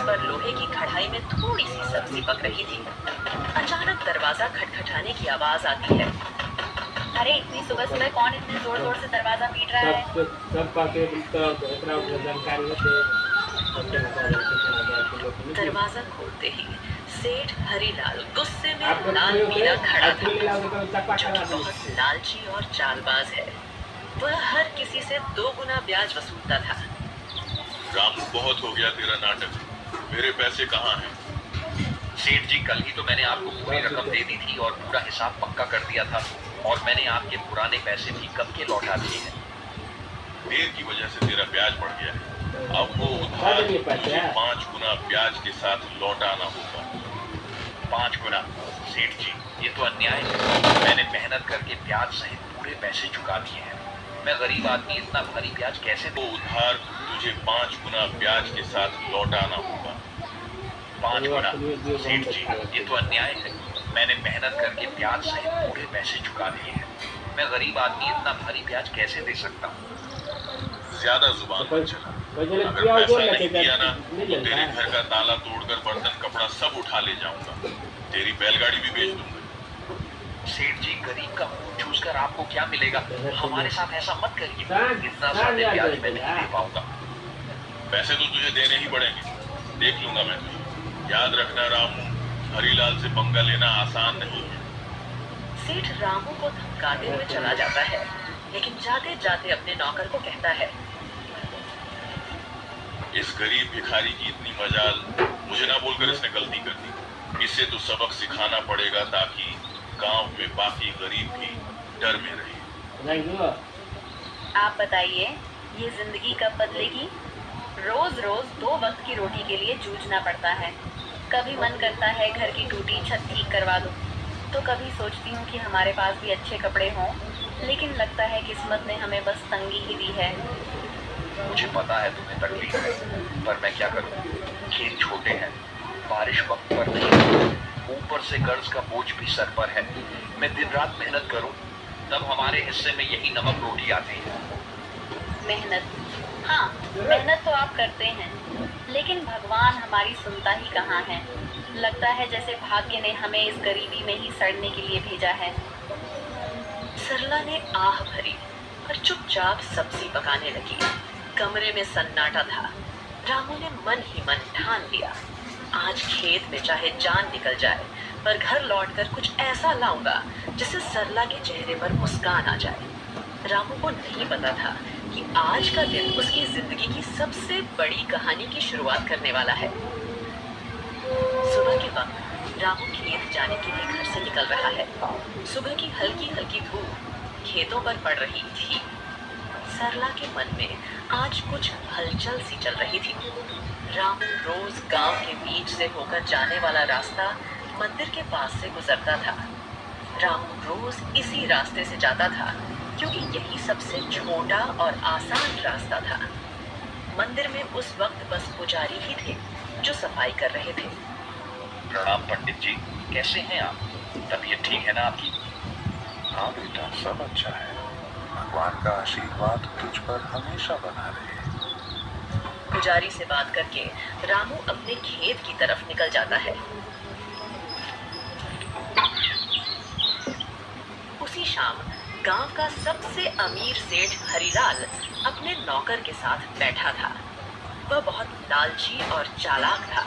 पर लोहे की कढ़ाई में थोड़ी सी सब्जी पक रही थी। अचानक दरवाजा खटखटाने की आवाज आती है। अरे इतनी सुबह सुबह कौन इतने जोर जोर से दरवाजा पीट रहा है? दरवाजा खोलते ही सेठ हरीलाल गुस्से में लाल पीला खड़ा था, जो कि बहुत लालची और चालबाज है। वह हर किसी से 2 गुना ब्याज वसूलता था। रामू, बहुत हो गया तेरा नाटक। मेरे पैसे कहाँ हैं? सेठ जी, कल ही तो मैंने आपको पूरी रकम दे दी थी और पूरा हिसाब पक्का कर दिया था, और मैंने आपके पुराने पैसे भी कब के लौटा दिए हैं। देर की वजह से तेरा ब्याज बढ़ गया है। अब वो उधार तुझे 5 गुना ब्याज के साथ लौटाना होगा। 5 गुना? सेठ जी, ये तो अन्याय है। मैंने मेहनत करके ब्याज सहित पूरे पैसे चुका दिए हैं। मैं गरीब आदमी इतना भारी ब्याज कैसे वो उधार तुझे 5 गुना ब्याज के साथ लौटाना होगा। 5 गुना? सेठ जी, ये तो अन्याय है। मैंने मेहनत करके ब्याज सहित पूरे पैसे चुका दिए हैं। मैं गरीब आदमी इतना भारी ब्याज कैसे दे सकता हूँ? ज्यादा जुबान मत चला। अगर पैसा नहीं दिया ना तो तेरे घर का ताला तोड़कर बर्तन कपड़ा सब उठा ले जाऊंगा। तेरी बैलगाड़ी भी बेच दूंगा। सेठ जी, गरीब का मुंह चूस कर आपको क्या मिलेगा? हमारे साथ ऐसा मत करिए। इतना ज्यादा ब्याज मैं नहीं दे पाऊंगा। पैसे तो तुझे देने ही पड़ेंगे। देख लूंगा मैं तुझे। याद रखना रामू, हरीलाल से पंगा लेना आसान नहीं है। सेठ रामू को धमकाते हुए चला जाता है, लेकिन जाते जाते अपने नौकर को कहता है, इस गरीब भिखारी की इतनी मजाल मुझे ना बोलकर इसने गलती कर दी। इससे तो सबक सिखाना पड़ेगा ताकि गांव में बाकी गरीब भी डर में रहे। आप बताइए, ये जिंदगी कब बदलेगी? रोज रोज 2 वक्त की रोटी के लिए जूझना पड़ता है। कभी मन करता है घर की टूटी छत ठीक करवा दूं, तो कभी सोचती हूँ कि हमारे पास भी अच्छे कपड़े हों, लेकिन लगता है किस्मत ने हमें बस तंगी ही दी है। मुझे पता है तुम्हें तकलीफ है, पर मैं क्या करूं? खेत छोटे हैं, बारिश वक्त पर नहीं, ऊपर से कर्ज का बोझ भी सर पर है। मैं दिन रात मेहनत करूं, तब हमारे हिस्से में यही नमक रोटी आती है। मेहनत? हाँ, मेहनत तो आप करते हैं, लेकिन भगवान हमारी सुनता ही कहाँ है। लगता है जैसे भाग्य ने हमें इस गरीबी में ही सड़ने के लिए भेजा है। सरला ने आह भरी और चुपचाप सब्जी पकाने लगी। कमरे में सन्नाटा था। रामू ने मन ही मन ठान लिया, आज खेत में चाहे जान निकल जाए, पर घर लौटकर कुछ ऐसा लाऊंगा जिससे सरला के चेहरे पर मुस्कान आ जाए। रामू को नहीं पता था कि आज का दिन उसकी जिंदगी की सबसे बड़ी कहानी की शुरुआत करने वाला है। सुबह के वक्त रामू खेत जाने के लिए घर से निकल रहा है। सुबह की हल्की हल्की धूप खेतों पर पड़ रही थी। सरला के मन में आज कुछ हलचल सी चल रही थी। रामू रोज गांव के बीच से होकर जाने वाला रास्ता मंदिर के पास से गुजरता था। रामू रोज इसी रास्ते से जाता था, क्योंकि यही सबसे छोटा और आसान रास्ता था। मंदिर में उस वक्त बस पुजारी ही थे जो सफाई कर रहे थे। प्रणाम पंडित जी, कैसे हैं आप? तबीयत ठीक है ना आपकी? हाँ बेटा, सब अच्छा है। भगवान का आशीर्वाद तुझ पर हमेशा बना रहे। पुजारी से बात करके रामू अपने खेत की तरफ निकल जाता है। उसी शाम गांव का सबसे अमीर सेठ हरीलाल अपने नौकर के साथ बैठा था। वह बहुत लालची और चालाक था।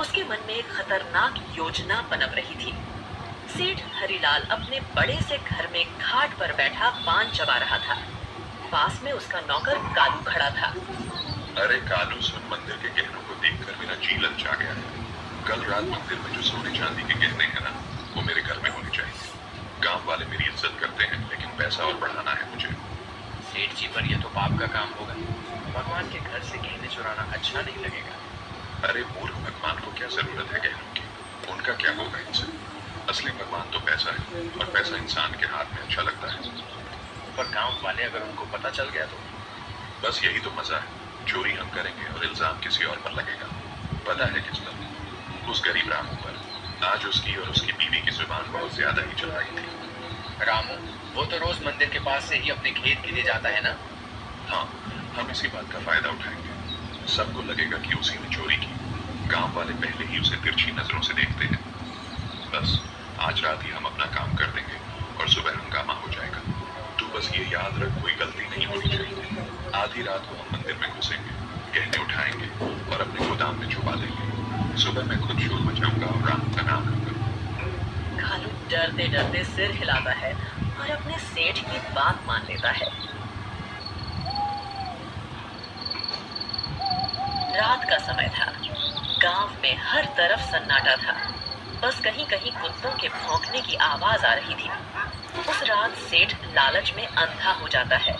उसके मन में एक खतरनाक योजना पनप रही थी। सेठ हरीलाल अपने बड़े से घर में खाट पर बैठा पान चबा रहा था। पास में उसका नौकर कालू खड़ा था। अरे कालू सुन, मंदिर के गहनों को देखकर मेरा जी ललचा गया है। कल रात मंदिर में जो सोने चांदी के गहने हैं ना, वो मेरे घर में होने चाहिए। गांव वाले मेरी इज्जत करते हैं, लेकिन पैसा और बढ़ाना है मुझे। सेठ जी, पर यह तो पाप का काम होगा। भगवान के घर से गहने चुराना अच्छा नहीं लगेगा। अरे मूर्ख, भगवान को क्या जरूरत है गहनों की? उनका क्या होगा इनसे? असली भगवान तो पैसा है, और पैसा इंसान के हाथ में अच्छा लगता है। पर गांव वाले अगर उनको पता चल गया तो? बस यही तो मजा है। चोरी हम करेंगे और इल्जाम किसी और पर लगेगा। पता है किस पर? उस गरीब रामू पर। आज उसकी और उसकी बीवी की जुबान बहुत ज्यादा ही चल रही थी। रामू, वो तो रोज मंदिर के पास से ही अपने खेत के लिए जाता है ना? हाँ, हम इसी बात का फायदा उठाएंगे। सबको लगेगा कि उसी ने चोरी की। गांव वाले पहले ही उसे तिरछी नजरों से देखते हैं। बस आज रात ही हम अपना काम कर देंगे और सुबह हंगामा हो जाएगा। तू बस ये याद रख, कोई गलती नहीं होनी चाहिए। आधी रात को हम मंदिर में घुसेंगे, गहने उठाएंगे और अपने गोदाम में छुपा देंगे। सुबह मैं खुद शोर मचाऊंगा और राम का नाम लूंगा। कालू डरते डरते सिर हिलाता है और अपने सेठ की बात मान लेता है। रात का समय था। गांव में हर तरफ सन्नाटा था। बस कहीं कहीं कुत्तों के भौंकने की आवाज आ रही थी। उस रात सेठ लालच में अंधा हो जाता है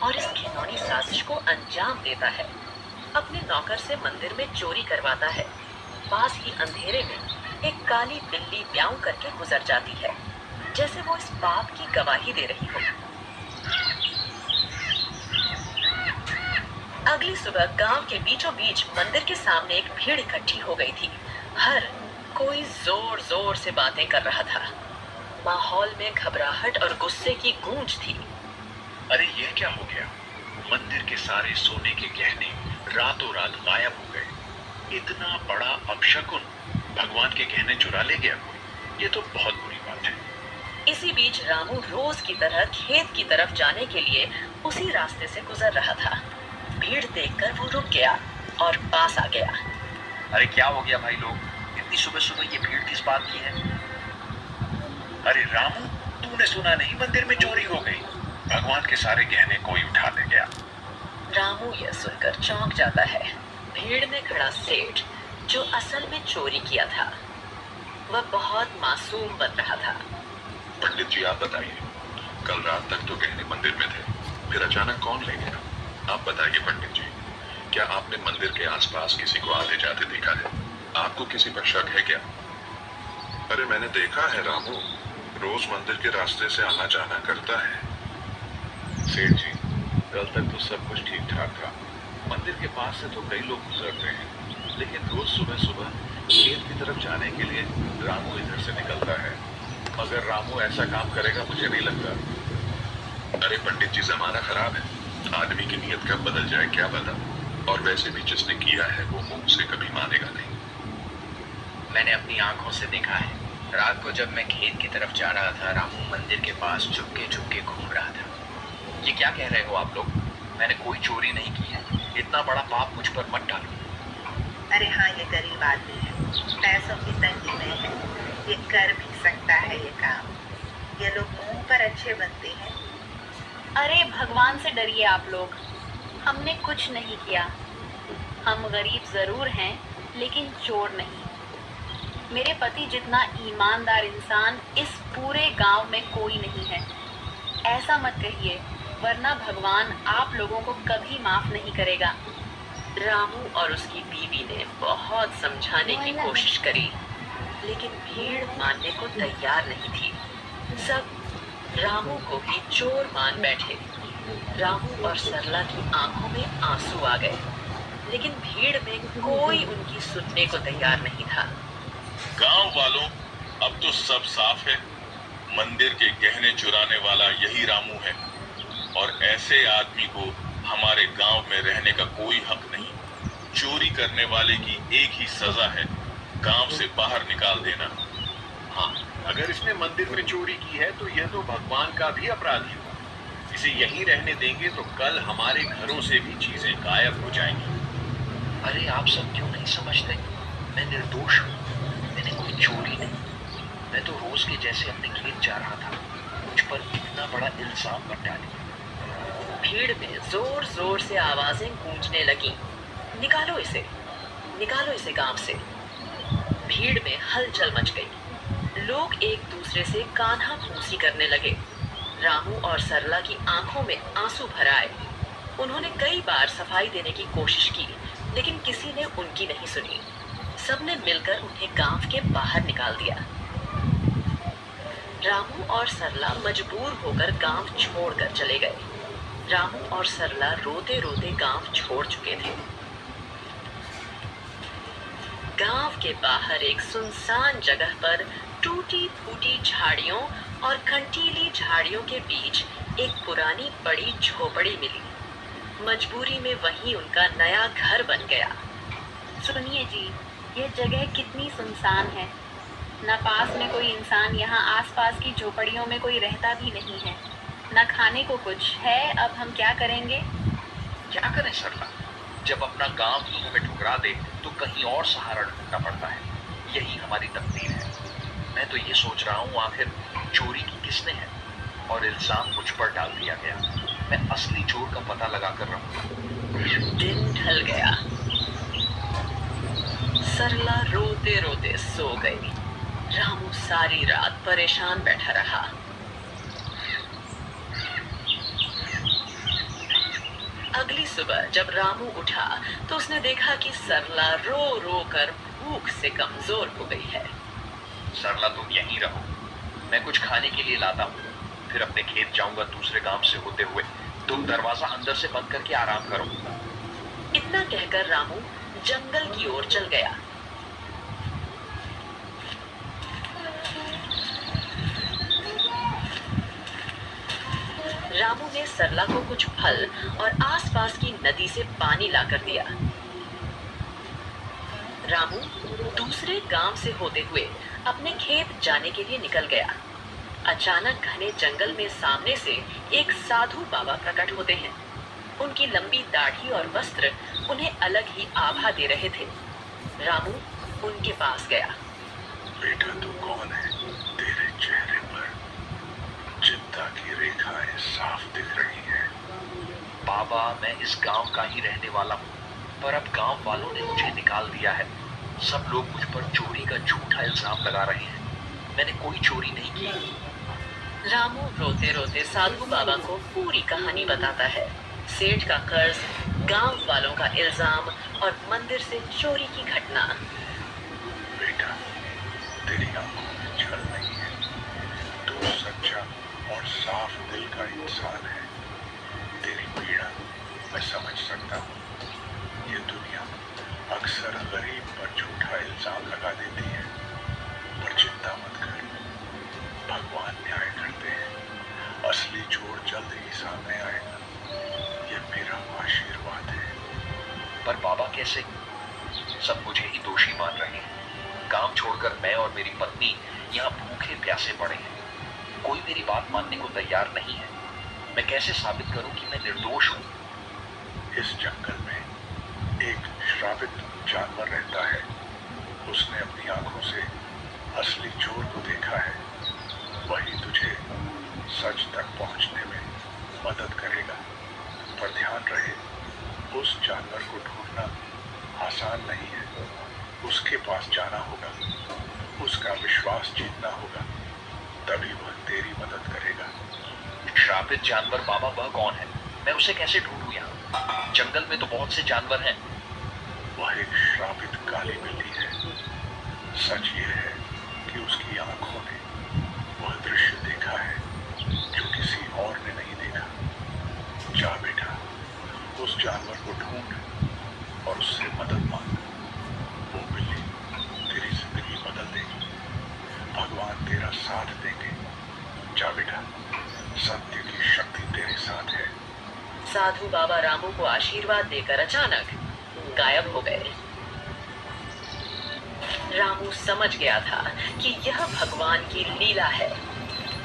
और इस घिनौनी साजिश को अंजाम देता है। अपने नौकर से मंदिर में चोरी करवाता है। पास ही अंधेरे में एक काली बिल्ली म्याऊं करके गुजर जाती है, जैसे वो इस पाप की गवाही दे रही हो। अगली सुबह गांव के बीचों बीच मंदिर के सामने एक भीड़ इकट्ठी हो गई थी। हर कोई जोर जोर से बातें कर रहा था। माहौल में घबराहट और गुस्से की गूंज थी। अरे ये क्या हो गया? मंदिर के सारे सोने के गहने रातों रात गायब हो गए। इतना बड़ा अपशकुन, भगवान के गहने चुरा ले गया कोई। ये तो बहुत बुरी बात है। इसी बीच रामू रोज की तरह खेत की तरफ जाने के लिए उसी रास्ते से गुजर रहा था। भीड़ देखकर वो रुक गया और पास आ गया। अरे क्या हो गया भाई लोग? इतनी सुबह सुबह ये भीड़ किस बात की है? अरे रामू, तूने सुना नहीं, मंदिर में चोरी हो गई। भगवान के सारे गहने कोई उठा ले गया। रामू यह सुनकर चौंक जाता है। भीड़ में खड़ा सेठ, जो असल में चोरी किया था, वह बहुत मासूम बन रहा था। पंडित जी आप बताइए, कल रात तक तो गहने मंदिर में थे, फिर अचानक कौन ले गया? आप बताइए पंडित जी, क्या आपने मंदिर के आसपास किसी को आते जाते देखा है? आपको किसी पर शक है क्या? अरे मैंने देखा है रामू, रोज मंदिर के रास्ते से आना जाना करता है। सेठ जी, कल तक तो सब कुछ ठीक ठाक था। मंदिर के पास से तो कई लोग गुजरते हैं, लेकिन रोज सुबह सुबह खेत की तरफ जाने के लिए रामू इधर से निकलता है। मगर रामू ऐसा काम करेगा मुझे नहीं लगता। अरे पंडित जी, जमाना खराब है, आदमी की नीयत कब बदल जाए क्या पता। और वैसे भी जिसने किया है वो मुंह से कभी मानेगा नहीं। मैंने अपनी आंखों से देखा है। रात को जब मैं खेत की तरफ जा रहा था, रामू मंदिर के पास चुपके चुपके घूम रहा था। ये क्या कह रहे हो आप लोग? मैंने कोई चोरी नहीं की है। इतना बड़ा पाप मुझ पर मत डालो। अरे हाँ, ये गरीब आदमी है, पैसों की तंगी में है, ये कर भी सकता है ये काम। ये लोग मुंह पर अच्छे बनते हैं। अरे भगवान से डरिए आप लोग। हमने कुछ नहीं किया। हम गरीब जरूर हैं, लेकिन चोर नहीं। मेरे पति जितना ईमानदार इंसान इस पूरे गांव में कोई नहीं है। ऐसा मत कहिए, वरना भगवान आप लोगों को कभी माफ नहीं करेगा। रामू और उसकी बीवी ने बहुत समझाने की कोशिश करी, लेकिन भीड़ मानने को तैयार नहीं थी। सब रामू को ही चोर मान बैठे। रामू और सरला की आंखों में आंसू आ गए, लेकिन भीड़ में कोई उनकी सुनने को तैयार नहीं था। गांव वालों, अब तो सब साफ है। मंदिर के गहने चुराने वाला यही रामू है और ऐसे आदमी को हमारे गांव में रहने का कोई हक नहीं। चोरी करने वाले की एक ही सजा है, गांव से बाहर निकाल देना। हाँ, अगर इसने मंदिर में चोरी की है तो यह तो भगवान का भी अपराधी हुआ। इसे यहीं रहने देंगे तो कल हमारे घरों से भी चीजें गायब हो जाएंगी। अरे आप सब क्यों नहीं समझते? मैं निर्दोष हूँ, मैंने कोई चोरी नहीं। मैं तो रोज के जैसे अपने खेत जा रहा था, मुझ पर इतना बड़ा इल्जाम मत डालिए। भीड़ में जोर जोर से आवाजें गूंजने लगी, निकालो इसे, निकालो इसे गांव से। भीड़ में हलचल मच गई। लोग एक दूसरे से कान्हा फूंसी करने लगे। रामू और सरला की आंखों में आंसू भर आए। उन्होंने कई बार सफाई देने की कोशिश की, लेकिन किसी ने उनकी नहीं सुनी। सबने मिलकर उन्हें गांव के बाहर निकाल दिया। रामू और सरला मजबूर होकर गांव छोड़कर चले गए। रामू और सरला रोते रोते गांव छोड़ चुके थे। गांव के बाहर एक सुनसान जगह पर टूटी फूटी झाड़ियों और कंटीली झाड़ियों के बीच एक पुरानी बड़ी झोपड़ी मिली। मजबूरी में वहीं उनका नया घर बन गया। सुनिए जी, यह जगह कितनी सुनसान है। न पास में कोई इंसान, यहाँ आसपास की झोपड़ियों में कोई रहता भी नहीं है। न खाने को कुछ है। अब हम क्या करेंगे? क्या करें सरला, जब अपना गांव ही हमें ठुकरा दे तो कहीं और सहारा ढूंढना पड़ता है। यही हमारी तकदीर है। मैं तो ये सोच रहा हूँ आखिर चोरी की किसने है और इल्जाम मुझ पर डाल दिया गया। मैं असली चोर का पता लगा कर रहूंगा। दिन ढल गया। सरला रोते रोते सो गई। रामू सारी रात परेशान बैठा रहा। अगली सुबह जब रामू उठा तो उसने देखा कि सरला रो रो कर भूख से कमजोर हो गई है। सरला, तुम यहीं रहो, मैं कुछ खाने के लिए लाता हूँ, फिर अपने खेत जाऊंगा दूसरे गांव से होते हुए। तुम दरवाजा अंदर से बंद करके आराम करो। इतना कहकर रामू जंगल की ओर चल गया। रामू ने सरला को कुछ फल और आसपास की नदी से पानी लाकर दिया। रामू दूसरे गांव से होते हुए अपने खेत जाने के लिए निकल गया। अचानक घने जंगल में सामने से एक साधु बाबा प्रकट होते हैं। उनकी लंबी दाढ़ी और वस्त्र उन्हें अलग ही आभा दे रहे थे। रामू उनके पास गया। बेटा, तू कौन है? तेरे चेहरे पर चिंता की रेखाएं साफ दिख रही हैं। बाबा, मैं इस गांव का ही रहने वाला हूँ, पर अब गांव वालों ने मुझे निकाल दिया है। सब लोग मुझ पर चोरी का झूठा इल्जाम लगा रहे हैं। मैंने कोई चोरी नहीं की। रामू रोते रोते साधु बाबा को पूरी कहानी बताता है। सेठ का कर्ज, गांव वालों का इल्जाम और मंदिर से चोरी की घटना। बेटा, तेरी आंखों में छल नहीं है। तू सच्चा और साफ दिल का इंसान है। तेरी पीड़ा मैं समझ सकता हूँ। ये दुनिया अक्सर गरीब पर झूठा इल्जाम लगा देती है, पर चिंता मत कर, भगवान न्याय करते हैं। असली चोर जल्द ही सामने आएगा। ये मेरा आशीर्वाद है। पर बाबा, कैसे? सब मुझे ही दोषी मान रहे हैं। काम छोड़कर मैं और मेरी पत्नी यहाँ भूखे प्यासे पड़े हैं। कोई मेरी बात मानने को तैयार नहीं है। मैं कैसे साबित करूं कि मैं निर्दोष हूं? इस जंगल में एक श्रापित जानवर रहता है। उसने अपनी आंखों से असली चोर को देखा है। वही तुझे सच तक पहुंचने में मदद करेगा। पर ध्यान रहे, उस जानवर को ढूंढना आसान नहीं है। उसके पास जाना होगा, उसका विश्वास जीतना होगा, तभी वह तेरी मदद करेगा। श्रापित जानवर बाबा, वह कौन है? मैं उसे कैसे ढूंढूं? यहाँ जंगल में तो बहुत से जानवर हैं। वह एक श्रापित काली बिल्ली है। सच ये है कि उसकी आंखों ने वह दृश्य देखा है जो किसी और ने नहीं देखा। जा बेटा, उस जानवर को ढूंढ और उससे मदद मांग। वो बिल्ली तेरी जिंदगी बदल देगी। भगवान तेरा साथ देंगे। जा बेटा, सत्य की शक्ति तेरे साथ है। साधु बाबा रामू को आशीर्वाद देकर अचानक गायब हो गए। रामू समझ गया था कि यह भगवान की लीला है।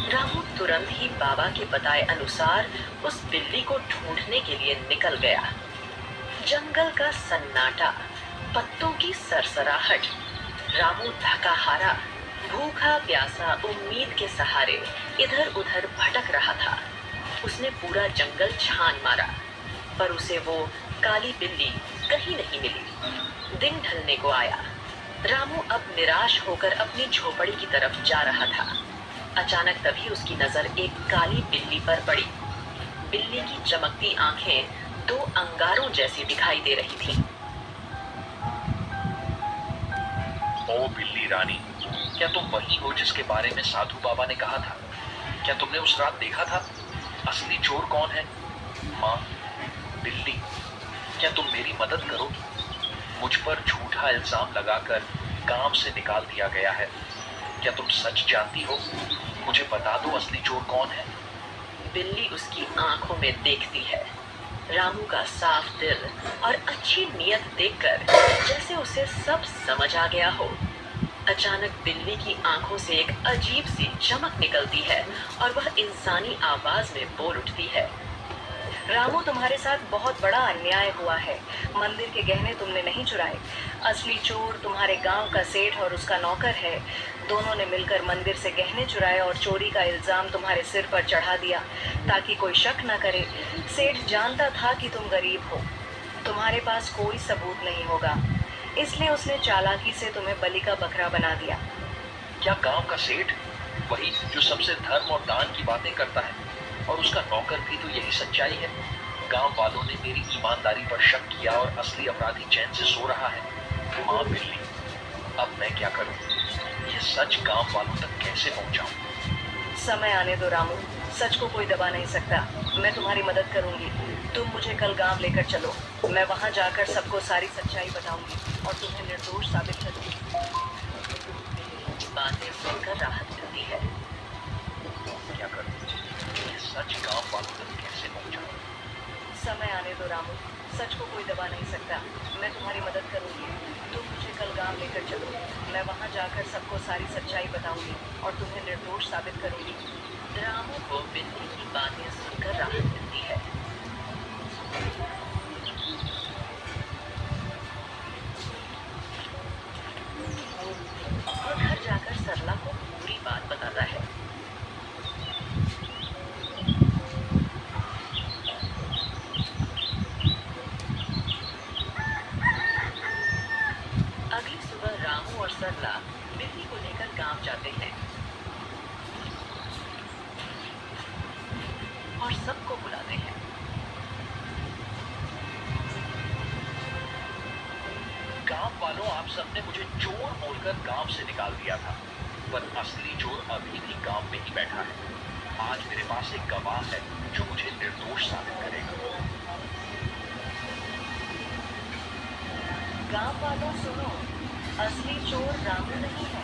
रामू तुरंत ही बाबा के बताए अनुसार उस बिल्ली को ढूंढने के लिए निकल गया। जंगल का सन्नाटा, पत्तों की सरसराहट, रामू थका हारा, भूखा प्यासा उम्मीद के सहारे इधर उधर भटक रहा था। उसने पूरा जंगल छान मारा, पर उसे वो काली बिल्ली कहीं नहीं मिली। दिन ढलने को आया। रामू अब निराश होकर अपनी झोपड़ी की तरफ जा रहा था। अचानक तभी उसकी नजर एक काली बिल्ली पर पड़ी। बिल्ली की चमकती आंखें दो अंगारों जैसी दिखाई दे रही थीं। ओ बिल्ली रानी, क्या तुम वही हो जिसके बारे में साधु बाबा ने कहा था? क्या तुमने उस रात देखा था? असली चोर कौन है? माँ, बिल्ली, क्या तुम मेरी मदद करोगी? मुझ पर झूठा इल्जाम लगाकर काम से निकाल दिया गया है। क्या तुम सच जानती हो? मुझे बता दो, असली चोर कौन है? बिल्ली उसकी आंखों में देखती है। रामू का साफ दिल और अच्छी नीयत देखकर जैसे उसे सब समझ आ गया हो। अचानक बिल्ली की आंखों से एक अजीब सी चमक निकलती है और वह इंसानी आवाज में बोल उठती है। रामू, तुम्हारे साथ बहुत बड़ा अन्याय हुआ है। मंदिर के गहने तुमने नहीं चुराए। असली चोर तुम्हारे गांव का सेठ और उसका नौकर है। दोनों ने मिलकर मंदिर से गहने चुराए और चोरी का इल्जाम तुम्हारे सिर पर चढ़ा दिया ताकि कोई शक न करे। सेठ जानता था कि तुम गरीब हो, तुम्हारे पास कोई सबूत नहीं होगा, इसलिए उसने चालाकी से तुम्हें बलि का बकरा बना दिया। क्या गांव का सेठ वही जो सबसे धर्म और दान की बातें करता है, और उसका नौकर भी तो यही सच्चाई है? गांव वालों ने मेरी ईमानदारी पर शक किया और असली अपराधी चैन से सो रहा है। माँ बिल्ली, अब मैं क्या करूं? ये सच गांव वालों तक कैसे पहुंचाऊं? समय आने दो रामू, सच को कोई दबा नहीं सकता। मैं तुम्हारी मदद करूंगी। तुम मुझे कल गांव लेकर चलो। मैं वहां जाकर सबको सारी सच्चाई बताऊंगी और तुम्हें निर्दोष साबित करूंगी। बातें सुनकर राहत मिलती है। क्या करूं? ये सच गांव वालों तक कैसे पहुंचाऊं? समय आने दो रामू, सच को कोई दबा नहीं सकता। मैं तुम्हारी मदद करूंगी। तुम मुझे कल गांव लेकर चलो। मैं वहां जाकर सबको सारी सच्चाई बताऊंगी और तुम्हें निर्दोष साबित करूंगी। रामू को बिल्ली की बातें सुनकर राहत मिलती है। वो घर जाकर सरला को पूरी बात बताता है। अगली सुबह रामू और सरला बिल्ली को लेकर गांव जाते हैं और सबको बुलाते हैं। गांव वालों, आप सबने मुझे चोर बोलकर गांव से निकाल दिया था, पर असली चोर अभी भी गांव में ही बैठा है। आज मेरे पास एक गवाह है जो मुझे निर्दोष साबित करेगा। गांव वालों सुनो, असली चोर रामू नहीं है।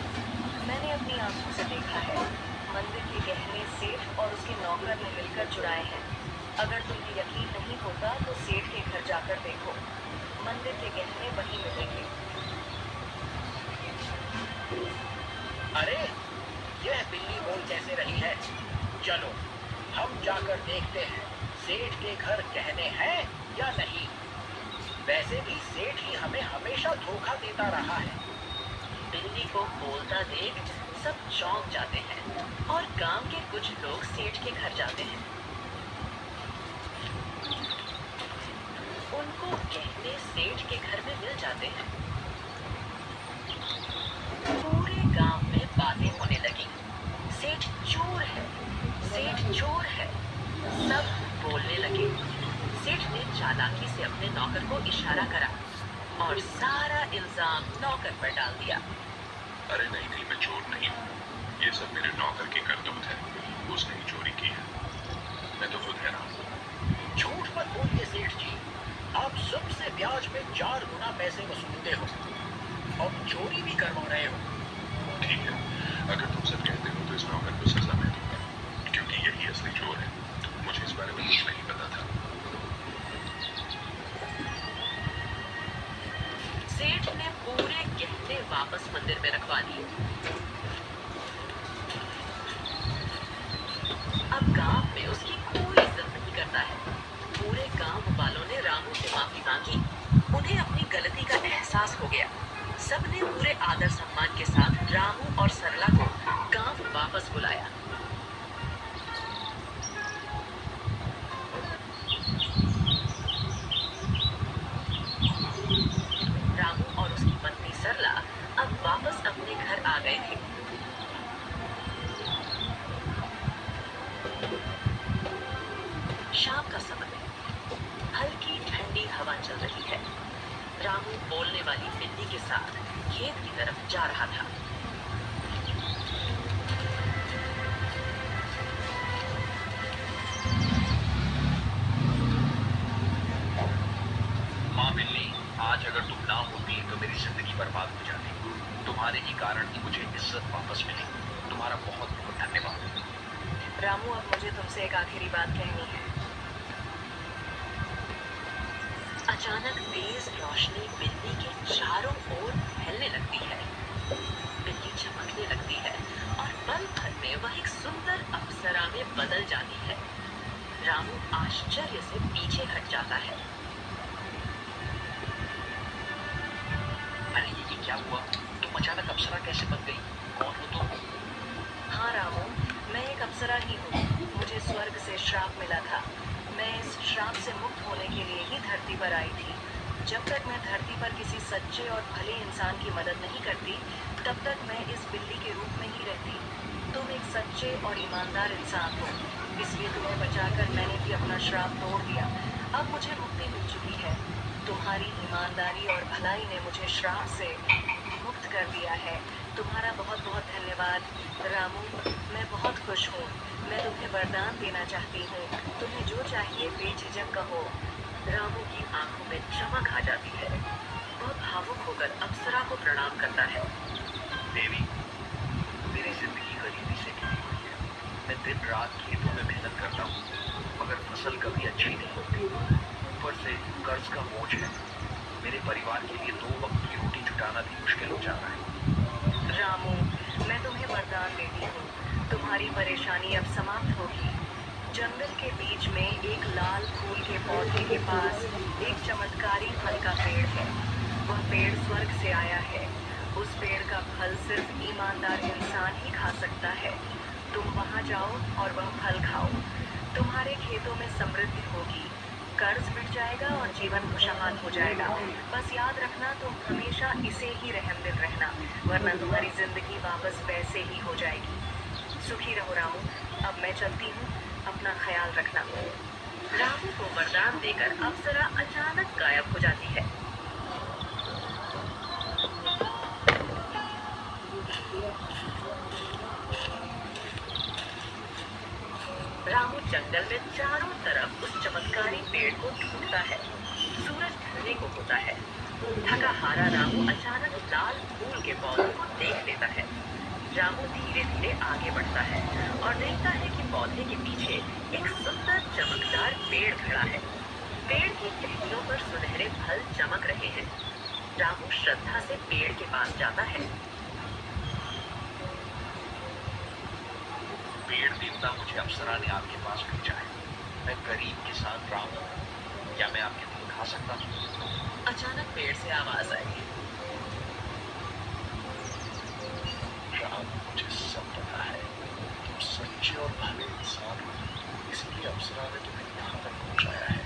मैंने अपनी आंखों से देखा है। मंदिर के गहने सेठ और उसके नौकर ने मिलकर चुराए हैं। अगर तुम्हें यकीन नहीं होता तो सेठ के घर जाकर देखो, मंदिर के गहने वहीं मिलेंगे। अरे, यह बिल्ली बोल कैसे रही है? चलो हम जाकर देखते हैं सेठ के घर गहने हैं या नहीं। वैसे भी सेठ ही हमें हमेशा धोखा देता रहा है। बिल्ली को बोलता देख सब चौंक जाते हैं और गांव के कुछ लोग सेठ के घर जाते हैं। उनको गहने सेठ के घर में मिल जाते हैं। पूरे गांव में बातें होने लगी। सेठ चोर है, सेठ चोर है। सब बोलने लगे। सेठ ने चालाकी से अपने नौकर को इशारा करा और सारा इल्जाम नौकर पर डाल दिया। अरे नहीं नहीं, मैं चोर नहीं हूँ। ये सब मेरे नौकर की करतूत है। उसने ही चोरी की है। मैं तो खुद हैरान हूँ। झूठ मत बोलिए सेठ जी, आप सबसे ब्याज में 4 गुना पैसे वसूलते हो और चोरी भी करवा रहे हो। ठीक है, अगर तुम सब कहते हो तो इस नौकर को सजा मैं दूंगा, क्योंकि यही असली चोर है। मुझे इस बारे में कुछ नहीं पता था। सेठ ने पूरे गहने वापस मंदिर में रखवा दिए। अब गांव में उसकी कोई इज्जत नहीं करता है। पूरे गांव वालों ने रामू से माफी मांगी। उन्हें अपनी गलती का एहसास हो गया। सबने पूरे आदर सम्मान के साथ रामू और सरला को गांव वापस बुलाया। रामू और उसकी पत्नी सरला अब वापस अपने घर आ गए थे। शाम का समय, हल्की ठंडी हवा चल रही है। रामू बोलने वाली बिल्ली के साथ खेत की तरफ जा रहा था। माँ बिल्ली, आज अगर तुम ना होती तो मेरी जिंदगी बर्बाद हो जाती। तुम्हारे ही कारण ही मुझे इज्जत वापस मिली। तुम्हारा बहुत बहुत धन्यवाद। रामू, अब मुझे तुमसे एक आखिरी बात कहनी है। अचानक तेज रोशनी बिल्ली के चारों ओर फैलने लगती है। बिल्ली चमकने लगती है और पल भर में वह एक सुंदर अप्सरा में बदल जाती है। रामू आश्चर्य से पीछे हट जाता है। अरे ये क्या हुआ? तुम अचानक अप्सरा कैसे बन गई? कौन हो तुम? हाँ रामू, मैं एक अप्सरा ही हूँ। मुझे स्वर्ग से श्राप मिला था। मैं इस श्राप से मुक्त होने के लिए ही धरती पर आई थी। जब तक मैं धरती पर किसी सच्चे और भले इंसान की मदद नहीं करती, तब तक मैं इस बिल्ली के रूप में ही रहती। तुम एक सच्चे और ईमानदार इंसान हो, इसलिए तुम्हें बचाकर मैंने भी अपना श्राप तोड़ दिया। अब मुझे मुक्ति मिल चुकी है। तुम्हारी ईमानदारी और भलाई ने मुझे श्राप से मुक्त कर दिया है। तुम्हारा बहुत बहुत धन्यवाद रामू। मैं बहुत खुश हूँ। मैं तुम्हें वरदान देना चाहती हूँ। तुम्हें जो चाहिए बेझिझक कहो। रामू की आंखों में चमक आ जाती है। वह भावुक होकर अप्सरा को प्रणाम करता है। देवी, मेरी जिंदगी गरीबी से घिरी हुई है। मैं दिन रात खेतों में मेहनत करता हूँ, मगर फसल कभी अच्छी नहीं होती। ऊपर से कर्ज का बोझ है। मेरे परिवार के लिए 2 वक्त की रोटी जुटाना भी मुश्किल हो जा रहा है। रामू, मैं तुम्हें वरदान देती हूँ। तुम्हारी परेशानी अब समाप्त होगी। जंगल के बीच में एक लाल फूल के पौधे के पास एक चमत्कारी फल का पेड़ है। वह पेड़ स्वर्ग से आया है। उस पेड़ का फल सिर्फ ईमानदार इंसान ही खा सकता है। तुम वहाँ जाओ और वह फल खाओ। तुम्हारे खेतों में समृद्धि होगी, कर्ज मिट जाएगा और जीवन खुशहाल हो जाएगा। बस याद रखना, तुम हमेशा इसे ही रहमदिल रहना, वरना तुम्हारी जिंदगी वापस वैसे ही हो जाएगी। सुखी रहो रामू। अब मैं चलती हूँ। अपना ख्याल रखना। रामू को वरदान देकर अप्सरा अचानक गायब हो जाती है। रामू जंगल में चारों तरफ उस चमत्कारी पेड़ को ढूंढता है। सूरज ढलने को होता है। थका हारा रामू अचानक लाल फूल के पौधे को देख लेता है। रामू धीरे धीरे आगे बढ़ता है और देखता है कि पौधे के पीछे एक सुंदर चमकदार पेड़ खड़ा है। पेड़ की टहनियों पर सुनहरे फल चमक रहे हैं। रामू श्रद्धा से पेड़ के पास जाता है। पेड़ देवता, मुझे अप्सरा ने आपके पास भेजा है। मैं गरीब किसान रामू हूँ। क्या मैं आपके फल खा सकता हूँ? अचानक पेड़ से आवाज आई। राम, मुझे सब पता है। तुम सच्चे और भले इंसान हो, इसलिए अप्सरा ने तुम्हें यहाँ तक पहुँचाया है।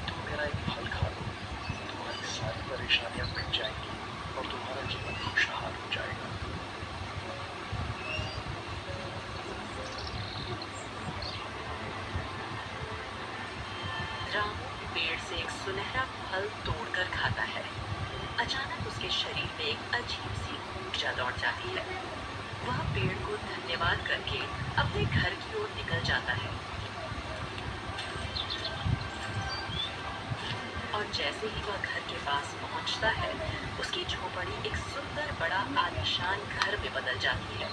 तुम मेरा एक फल खा लो, तुम्हारी सारी परेशानियाँ मिट जाएंगी और तुम्हारा जीवन खुशहाल हो जाएगा। रामू पेड़ से एक सुनहरा फल तोड़कर खाता है। अचानक उसके शरीर में एक अजीब सी ऊर्जा दौड़ जाती है। वह पेड़ को धन्यवाद करके अपने घर की ओर निकल जाता है। और जैसे ही वह घर के पास पहुंचता है, उसकी झोपड़ी एक सुंदर बड़ा आलीशान घर में बदल जाती है।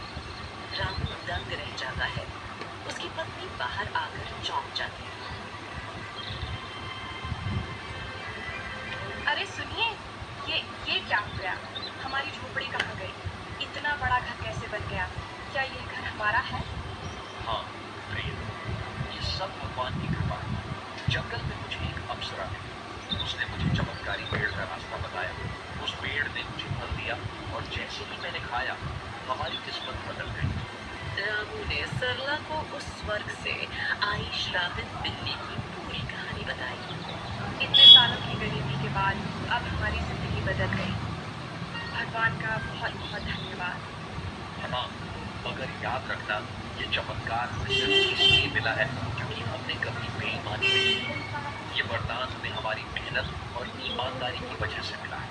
रामू दंग रह जाता है। उसकी पत्नी बाहर आकर चौंक जाती है। अरे सुनिए, ये क्या हो गया? हमारी झोपड़ी कहाँ गई? इतना बड़ा घर कैसे बन गया? क्या ये घर हमारा है? हाँ प्रिय, ये सब भगवान की कृपा है। जंगल में मुझे एक अप्सरा मिली। उसने मुझे चमत्कारी पेड़ का रास्ता बताया। उस पेड़ ने मुझे फल दिया और जैसे ही मैंने खाया, हमारी किस्मत बदल गई। रामू ने सरला को उस स्वर्ग से आई श्रापित बिल्ली की पूरी कहानी बताई। इतने सालों की गरीबी के बाद अब हमारी जिंदगी बदल गई। भगवान का बहुत बहुत धन्यवाद। हाँ, मगर याद रखना, ये चमत्कार हमें सिर्फ इसलिए मिला है क्योंकि हमने कभी बेईमानी नहीं की। ये वरदान हमें हमारी मेहनत और ईमानदारी की वजह से मिला है।